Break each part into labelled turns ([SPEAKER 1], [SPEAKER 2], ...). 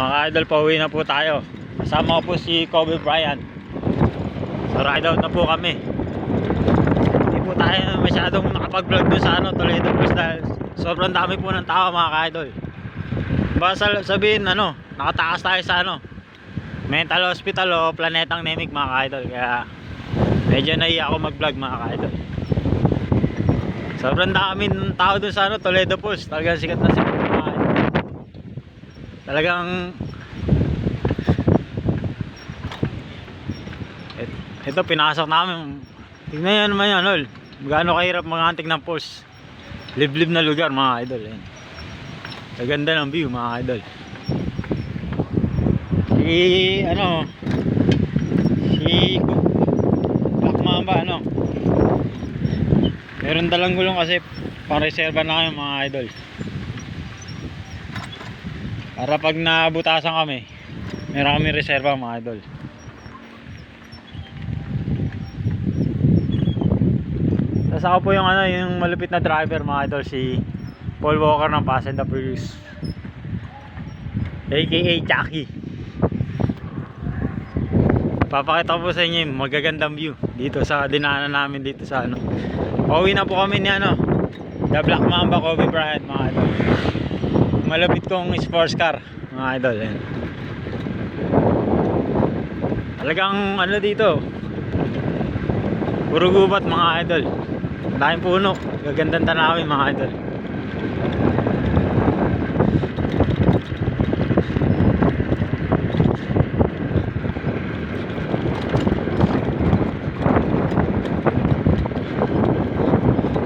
[SPEAKER 1] Mga idol, pauwi na po tayo. Kasama ko po si Kobe Bryant. So ride out na po kami. Hindi po tayo masyadong nakapag-vlog dun sa Toledo Bus dahil sobrang dami po ng tao mga ka-idol. Baka sabihin nakatakas tayo sa mental hospital o planetang Nemik mga ka-idol. Kaya medyo nahiya ako mag-vlog mga ka-idol. Sobrang dami ng tao dun sa Toledo Bus. Talagang sikat na sikat mga ka-idol. Talagang ito pinasok namin. Tingnan nyo naman yan, lol. Gaano kahirap mag-antik ng post. Liblib na lugar mga idol. Ayan. Kaganda ng view mga idol. Si Black Mamba meron dalang gulong kasi pang reserva na kayo mga idol. Para pag nabutasan kami, meron kami reserva mga idol. Tapos ako po yung yung malupit na driver mga idol, si Paul Walker ng Fast and the Furious, aka Chucky. Papakita ko po sa inyo yung magagandang view dito sa dinaanan namin dito sa pauwi na po kami ni The Black Mamba Kobe Bryant mga idol. Malapit kong sports car mga idol. Ayan. Talagang dito puro gubat mga idol. Daming puno, gagandang tanawin mga idol.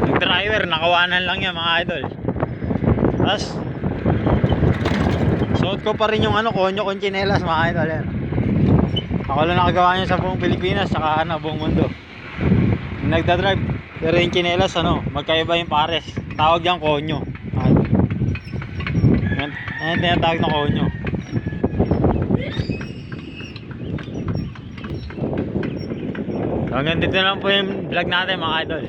[SPEAKER 1] Yung driver nakawanan lang yan mga idol. Tapos suot ko pa rin yung konyo kong tsinelas mga idol yan. Ako lang nakagawa niya sa buong Pilipinas saka buong mundo. Yung nagdadrive pero yung tsinelas magkaiba yung pares. Tawag yan konyo. Yan tinatawag na konyo. Hanggang dito lang po yung vlog natin mga idol.